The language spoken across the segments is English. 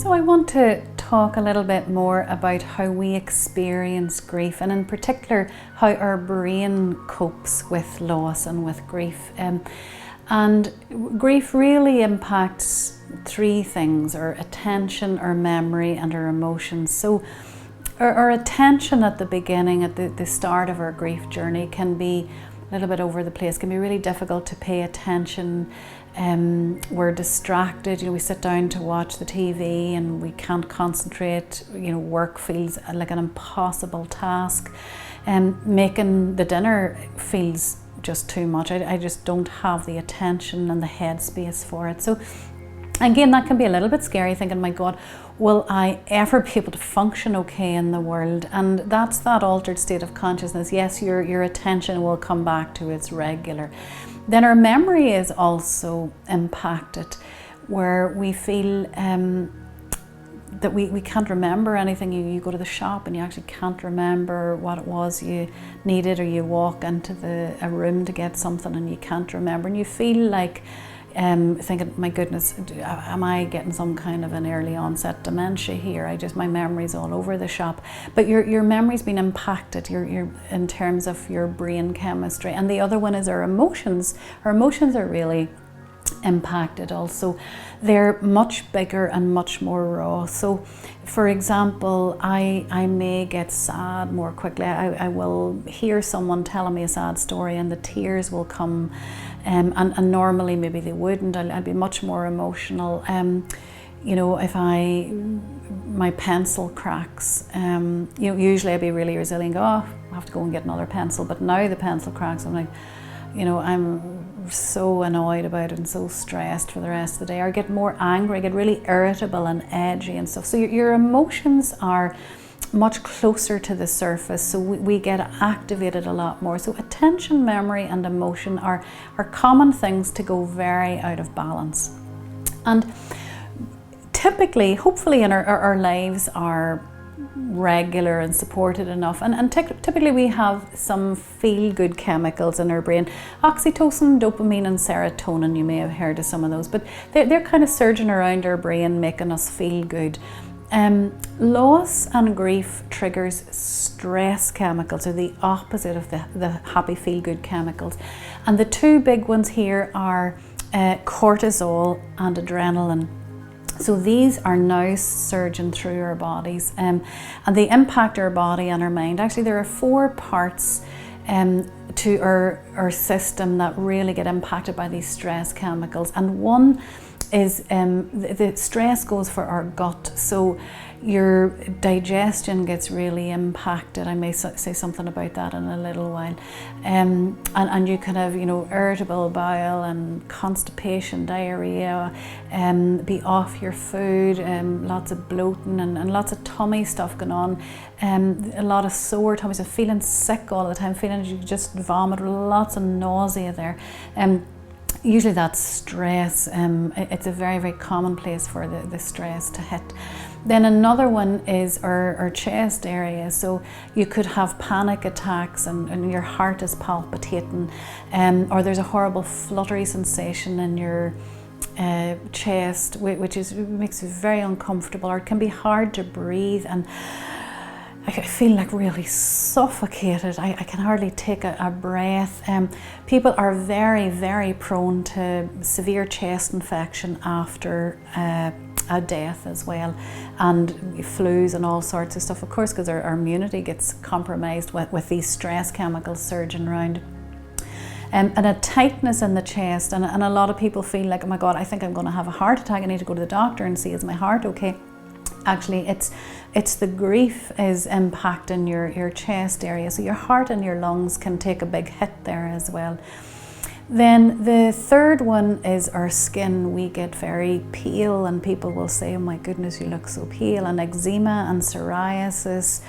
So I want to talk a little bit more about how we experience grief, and in particular how our brain copes with loss and with grief. And grief really impacts three things: our attention, our memory and our emotions. So our attention at the beginning, at the start of our grief journey, can be a little bit over the place, can be really difficult to pay attention. We're distracted, we sit down to watch the TV and we can't concentrate. Work feels like an impossible task. Making the dinner feels just too much. I just don't have the attention and the headspace for it. So again, that can be a little bit scary, thinking, my God, will I ever be able to function okay in the world? And that's that altered state of consciousness. Yes, your attention will come back to its regular. Then our memory is also impacted, where we feel that we can't remember anything. You go to the shop and you actually can't remember what it was you needed, or you walk into a room to get something and you can't remember, and you feel like thinking, my goodness, am I getting some kind of an early onset dementia here? My memory's all over the shop. But your memory's been impacted, your in terms of your brain chemistry. And the other one is our emotions. Our emotions are really impacted also. They're much bigger and much more raw. So for example, I may get sad more quickly. I will hear someone telling me a sad story and the tears will come, and normally maybe they wouldn't. I'd be much more emotional. If my pencil cracks, usually I'd be really resilient, I have to go and get another pencil. But now the pencil cracks, I'm like, I'm so annoyed about it and so stressed for the rest of the day. Or I get more angry, I get really irritable and edgy and stuff. So your emotions are much closer to the surface, so we get activated a lot more. So attention, memory and emotion are common things to go very out of balance. And typically, hopefully in our lives are regular and supported enough, and typically we have some feel-good chemicals in our brain: oxytocin, dopamine and serotonin. You may have heard of some of those, but they're kind of surging around our brain, making us feel good. Loss and grief triggers stress chemicals, or the opposite of the happy feel-good chemicals, and the two big ones here are cortisol and adrenaline. So these are now surging through our bodies, and they impact our body and our mind. Actually, there are 4 parts to our system that really get impacted by these stress chemicals, and one is the stress goes for our gut. So your digestion gets really impacted. I may say something about that in a little while. And you can have, irritable bowel and constipation, diarrhea, be off your food, lots of bloating and lots of tummy stuff going on, a lot of sore tummies, and feeling sick all the time, feeling you just vomit, lots of nausea there. Usually that's stress. It's a very, very common place for the stress to hit. Then another one is our chest area. So you could have panic attacks and your heart is palpitating, or there's a horrible fluttery sensation in your chest, which makes you very uncomfortable, or it can be hard to breathe, and I feel like really suffocated. I can hardly take a breath. People are very, very prone to severe chest infection after a death as well, and flus and all sorts of stuff, of course, because our immunity gets compromised with these stress chemicals surging around. And a tightness in the chest, and a lot of people feel like, oh my God, I think I'm going to have a heart attack. I need to go to the doctor and see, is my heart okay? Actually, it's the grief is impacting your chest area, so your heart and your lungs can take a big hit there as well. Then the third one is our skin. We get very pale, and people will say, oh my goodness, you look so pale. And eczema and psoriasis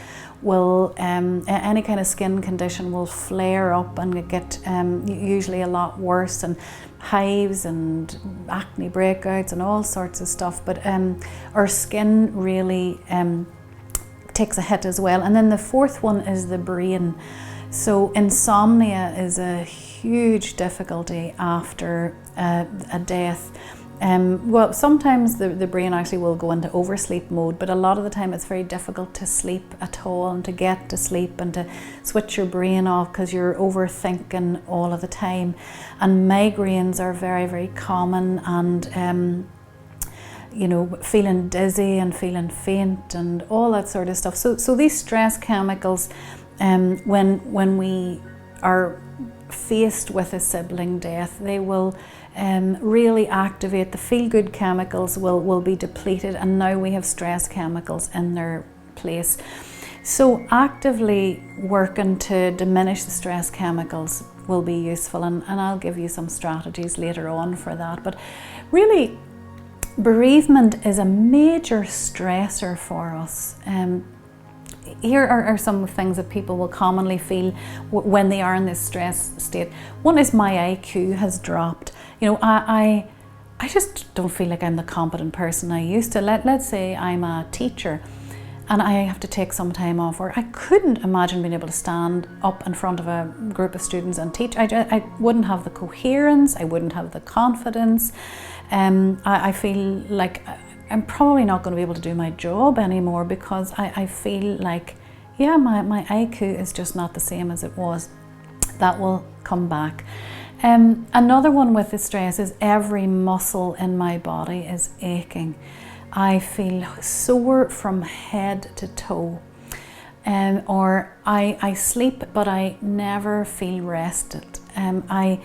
will, any kind of skin condition will flare up and get usually a lot worse, and hives and acne breakouts and all sorts of stuff. But our skin really takes a hit as well. And then the fourth one is the brain. So insomnia is a huge difficulty after a death. Well, sometimes the brain actually will go into oversleep mode, but a lot of the time it's very difficult to sleep at all and to get to sleep and to switch your brain off because you're overthinking all of the time. And migraines are very, very common, and feeling dizzy and feeling faint and all that sort of stuff. So these stress chemicals, when we are faced with a sibling death, they will really activate the feel-good chemicals will be depleted, and now we have stress chemicals in their place. So actively working to diminish the stress chemicals will be useful, and I'll give you some strategies later on for that. But really, bereavement is a major stressor for us. Here are some things that people will commonly feel when they are in this stress state. One is my IQ has dropped. I just don't feel like I'm the competent person I used to. Let's say I'm a teacher and I have to take some time off, or I couldn't imagine being able to stand up in front of a group of students and teach. I wouldn't have the coherence, I wouldn't have the confidence. I feel like I'm probably not going to be able to do my job anymore because I feel like, my IQ is just not the same as it was. That will come back. Another one with the stress is every muscle in my body is aching. I feel sore from head to toe. Or I sleep but I never feel rested. I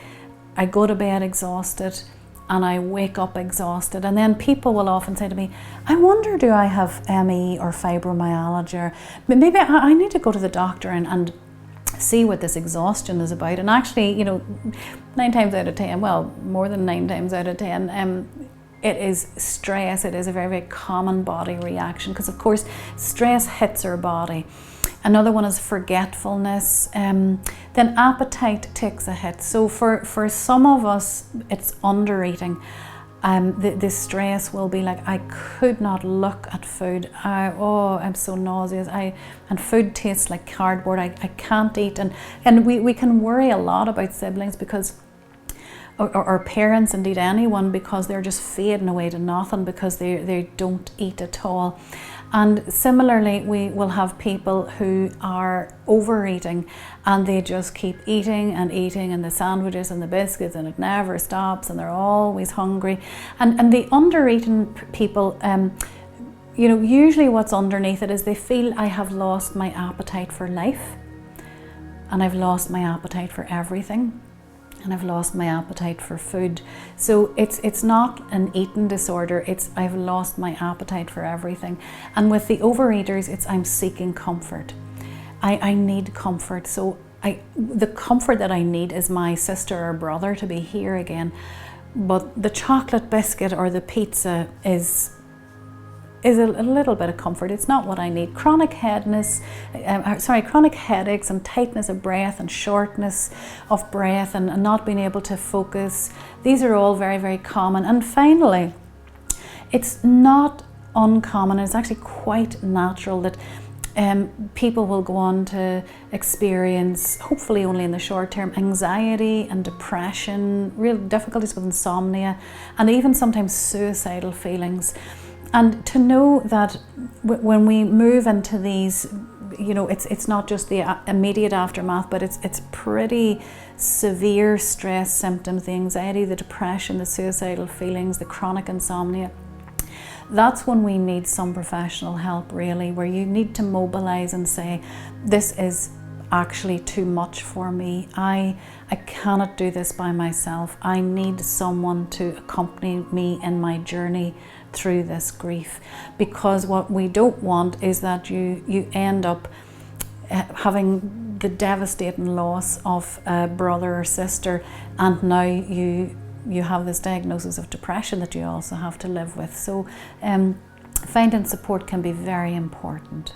go to bed exhausted and I wake up exhausted, and then people will often say to me, I wonder, do I have ME or fibromyalgia, or maybe I need to go to the doctor and see what this exhaustion is about. And actually, 9 times out of 10, well, more than 9 times out of 10, it is stress. It is a very, very common body reaction because, of course, stress hits our body. Another one is forgetfulness. Then appetite takes a hit. So for some of us, it's under-eating. The stress will be like, I could not look at food. I'm so nauseous. And food tastes like cardboard. I can't eat. And we can worry a lot about siblings because, or parents, indeed anyone, because they're just fading away to nothing because they don't eat at all. And similarly, we will have people who are overeating and they just keep eating and eating, and the sandwiches and the biscuits, and it never stops, and they're always hungry. And the under-eating people, usually what's underneath it is they feel, I have lost my appetite for life, and I've lost my appetite for everything, and I've lost my appetite for food. So it's not an eating disorder, it's I've lost my appetite for everything. And with the overeaters, it's I'm seeking comfort. I need comfort. So the comfort that I need is my sister or brother to be here again. But the chocolate biscuit or the pizza is a little bit of comfort. It's not what I need. Chronic headaches and tightness of breath and shortness of breath and not being able to focus. These are all very, very common. And finally, it's not uncommon, it's actually quite natural that people will go on to experience, hopefully only in the short term, anxiety and depression, real difficulties with insomnia, and even sometimes suicidal feelings. And to know that when we move into these, it's not just the immediate aftermath, but it's pretty severe stress symptoms, the anxiety, the depression, the suicidal feelings, the chronic insomnia. That's when we need some professional help, really, where you need to mobilize and say, this is actually too much for me. I cannot do this by myself. I need someone to accompany me in my journey through this grief, because what we don't want is that you end up having the devastating loss of a brother or sister, and now you have this diagnosis of depression that you also have to live with. So finding support can be very important.